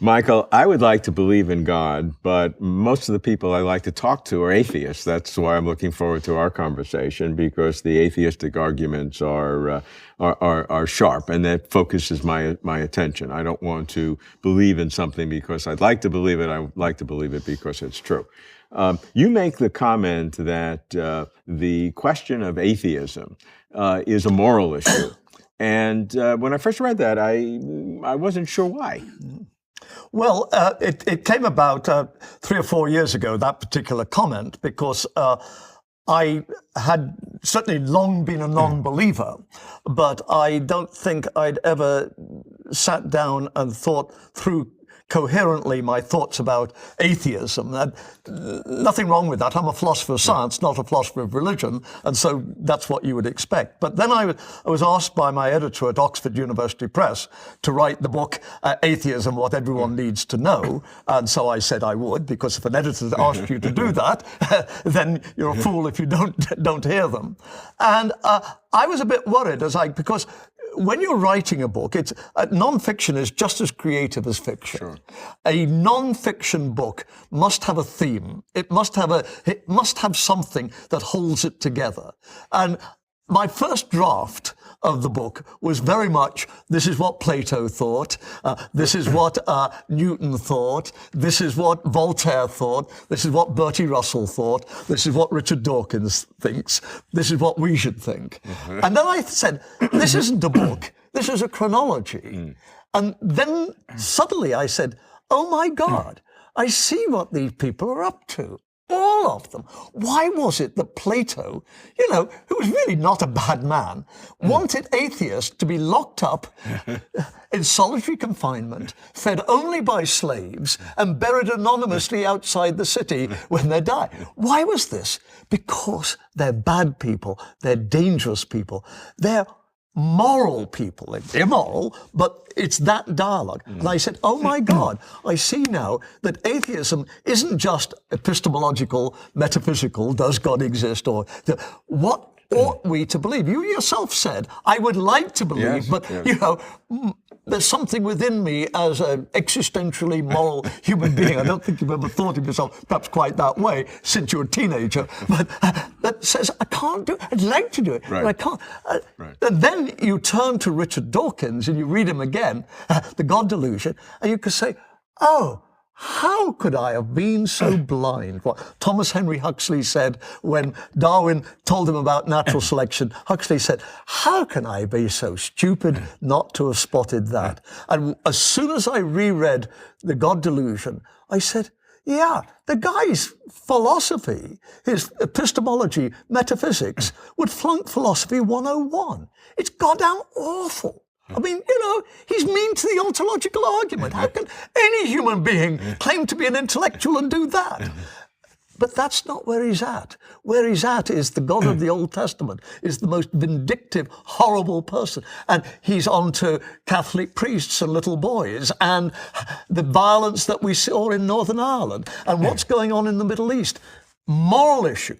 Michael, I would like to believe in God, but most of the people I like to talk to are atheists. That's why I'm looking forward to our conversation, because the atheistic arguments are sharp, and that focuses my attention. I don't want to believe in something because I'd like to believe it. I like to believe it because it's true. You make the comment that the question of atheism is a moral issue. And when I first read that, I wasn't sure why. Well, it came about 3 or 4 years ago, that particular comment, because I had certainly long been a non-believer, but I don't think I'd ever sat down and thought through coherently my thoughts about atheism. Nothing wrong with that. I'm a philosopher of science, not a philosopher of religion, and so that's what you would expect. But then I was asked by my editor at Oxford University Press to write the book Atheism, What Everyone Needs to Know, and so I said I would, because if an editor asked you to do that, then you're a fool if you don't hear them. And I was a bit worried because when you're writing a book, non-fiction is just as creative as fiction. Sure. A non-fiction book must have a theme. It must have something that holds it together. And my first draft of the book was very much, this is what Plato thought, this is what Newton thought, this is what Voltaire thought, this is what Bertie Russell thought, this is what Richard Dawkins thinks, this is what we should think. Mm-hmm. And then I said, this isn't a book, this is a chronology. Mm. And then suddenly I said, oh my God, I see what these people are up to. All of them. Why was it that Plato, who was really not a bad man, wanted atheists to be locked up in solitary confinement, fed only by slaves, and buried anonymously outside the city when they die? Why was this? Because they're bad people, they're dangerous people, they're moral people. It's immoral, but it's that dialogue. And I said, oh my God, I see now that atheism isn't just epistemological, metaphysical, does God exist, or what ought we to believe? You yourself said, I would like to believe, yes, but yes. There's something within me as an existentially moral human being. I don't think you've ever thought of yourself perhaps quite that way since you were a teenager, but that says, I can't do it. I'd like to do it, right. but I can't. Right. And then you turn to Richard Dawkins and you read him again, The God Delusion, and you could say, oh, how could I have been so blind? What Thomas Henry Huxley said when Darwin told him about natural selection, Huxley said, how can I be so stupid not to have spotted that? And as soon as I reread The God Delusion, I said, yeah, the guy's philosophy, his epistemology, metaphysics, would flunk philosophy 101. It's goddamn awful. I mean, he's mean to the ontological argument. How can any human being claim to be an intellectual and do that? But that's not where he's at. Where he's at is the God of the Old Testament is the most vindictive, horrible person. And he's on to Catholic priests and little boys and the violence that we saw in Northern Ireland and what's going on in the Middle East. Moral issue.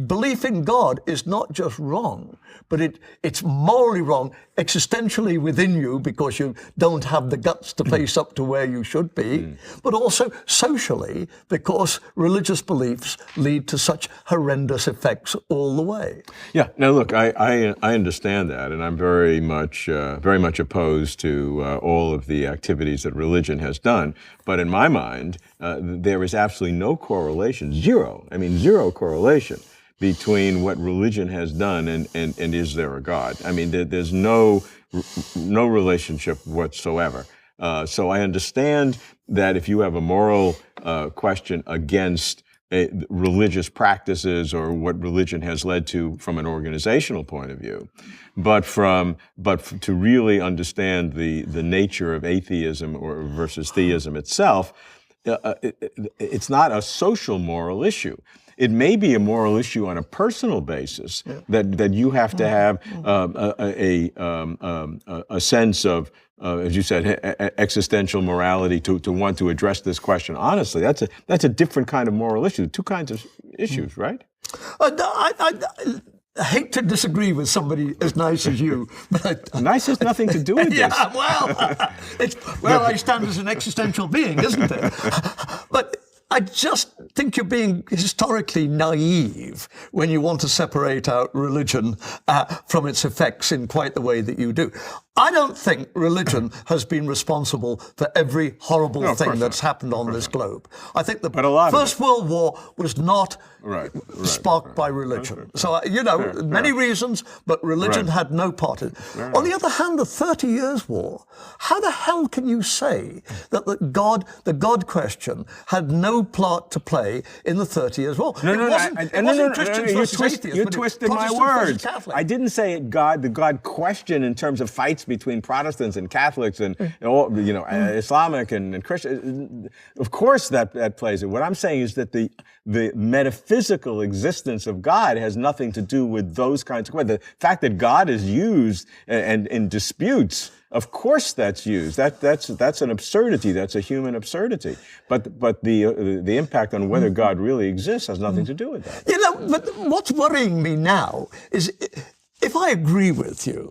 Belief in God is not just wrong, but it's morally wrong existentially within you because you don't have the guts to face up to where you should be, but also socially because religious beliefs lead to such horrendous effects all the way. Yeah. Now, look, I understand that, and I'm very much opposed to all of the activities that religion has done. But in my mind, there is absolutely no correlation, zero correlation between what religion has done and is there a God? I mean, there's no relationship whatsoever. So I understand that if you have a moral question against religious practices or what religion has led to from an organizational point of view, but to really understand the nature of atheism or versus theism itself, it's not a social moral issue. It may be a moral issue on a personal basis that you have to have a sense of, as you said, existential morality to want to address this question honestly. That's a different kind of moral issue. Two kinds of issues, right? I hate to disagree with somebody as nice as you, but Nice has nothing to do with this. yeah, well, I stand as an existential being, isn't it? But I just think you're being historically naive when you want to separate out religion from its effects in quite the way that you do. I don't think religion has been responsible for every horrible thing that's happened on this globe. I think the First World War was not sparked by religion. So, many reasons, but religion had no part in it. On the other hand, the 30 Years' War, how the hell can you say that the God question had no part to play in the 30 Years' War? No, you twisted my words. I didn't say the God question in terms of fights between Protestants and Catholics and Islamic and Christian. Of course that plays it. What I'm saying is that the metaphysical existence of God has nothing to do with those kinds of questions. The fact that God is used and in disputes, of course that's used. That's an absurdity. That's a human absurdity. But the impact on whether God really exists has nothing to do with that. But what's worrying me now is if I agree with you,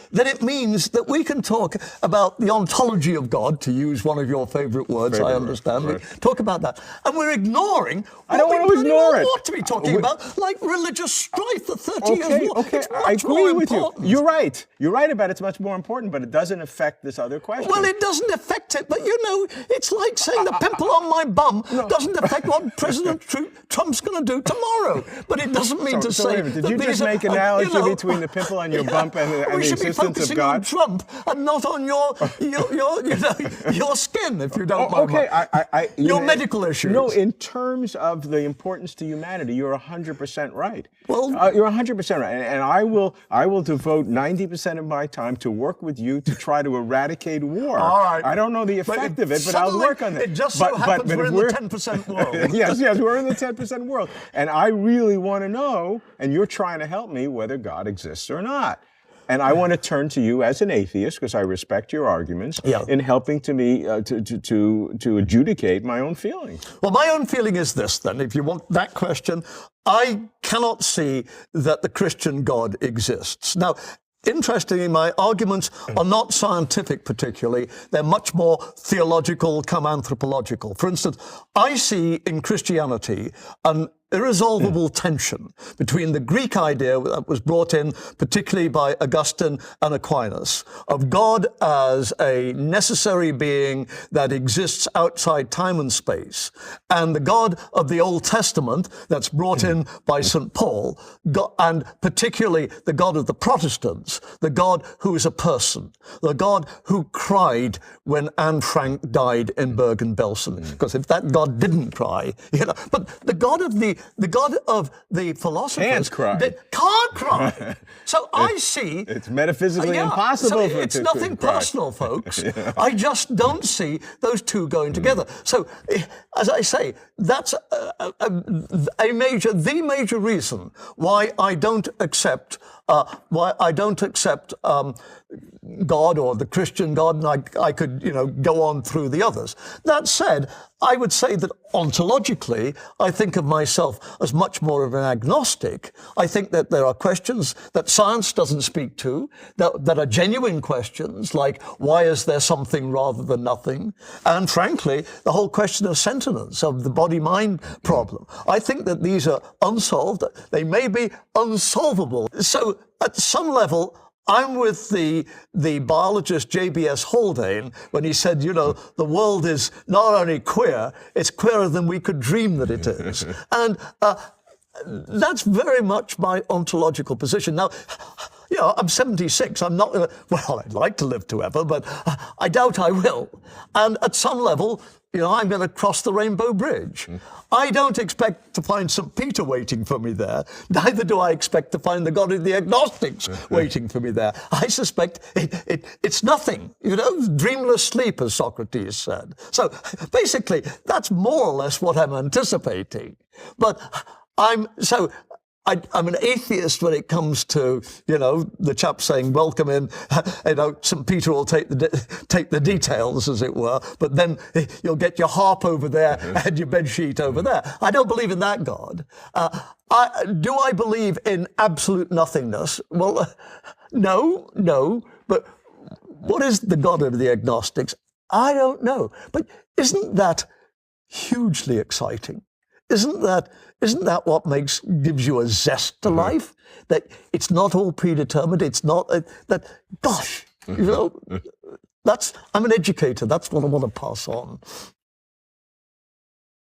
then it means that we can talk about the ontology of God, to use one of your favorite words, I understand. Right. We talk about that. And we're ignoring I don't want to ignore it. What to be talking about, like religious strife, the 30 Years' War. Okay, I agree with you. You're right. You're right about it's much more important, but it doesn't affect this other question. Well, it doesn't affect it, but it's like saying the pimple on my bum doesn't affect what President Trump's going to do tomorrow. But it doesn't mean to say... Did you just make an analogy between the pimple on your bump and the existence of God? On Trump and not on your skin, if you don't mind. Okay, your medical issues. No, in terms of the importance to humanity, you're 100% right. Well, you're 100% right, and I will devote 90% of my time to work with you to try to eradicate war. All right. I don't know the effect of it, but I'll work on it. It just so happens we're in the 10% world. Yes, we're in the 10% world, and I really want to know, and you're trying to help me, whether God exists or not. And I want to turn to you as an atheist, because I respect your arguments, in helping to me to adjudicate my own feelings. Well, my own feeling is this, then, if you want that question. I cannot see that the Christian God exists. Now, interestingly, my arguments are not scientific particularly. They're much more theological, come anthropological. For instance, I see in Christianity an irresolvable tension between the Greek idea that was brought in particularly by Augustine and Aquinas of God as a necessary being that exists outside time and space, and the God of the Old Testament that's brought in by St. Paul, and particularly the God of the Protestants, the God who is a person, the God who cried when Anne Frank died in Bergen-Belsen. Because if that God didn't cry, but the God of the philosophers can't cry. So I see... It's metaphysically impossible so it's nothing personal, folks. I just don't see those two going together. So, as I say, that's the major reason why I don't accept God or the Christian God, and I could, go on through the others. That said, I would say that ontologically, I think of myself as much more of an agnostic. I think that there are questions that science doesn't speak to, that are genuine questions, like why is there something rather than nothing? And frankly, the whole question of sentience, of the body-mind problem. I think that these are unsolved. They may be unsolvable. So at some level, I'm with the biologist J.B.S. Haldane when he said, the world is not only queer, it's queerer than we could dream that it is. And that's very much my ontological position. Now, I'm 76. I'm not, I'd like to live to ever, but I doubt I will. And at some level, I'm going to cross the Rainbow Bridge. I don't expect to find St. Peter waiting for me there. Neither do I expect to find the God of the agnostics waiting for me there. I suspect it's nothing, dreamless sleep, as Socrates said. So basically, that's more or less what I'm anticipating. But I'm I'm an atheist when it comes to, the chap saying, welcome in, St. Peter will take the details, as it were, but then you'll get your harp over there and your bed sheet over there. I don't believe in that God. Do I believe in absolute nothingness? Well, no, but what is the God of the agnostics? I don't know. But isn't that hugely exciting? Isn't that what gives you a zest to life? That it's not all predetermined. It's not that. Gosh, I'm an educator. That's what I want to pass on.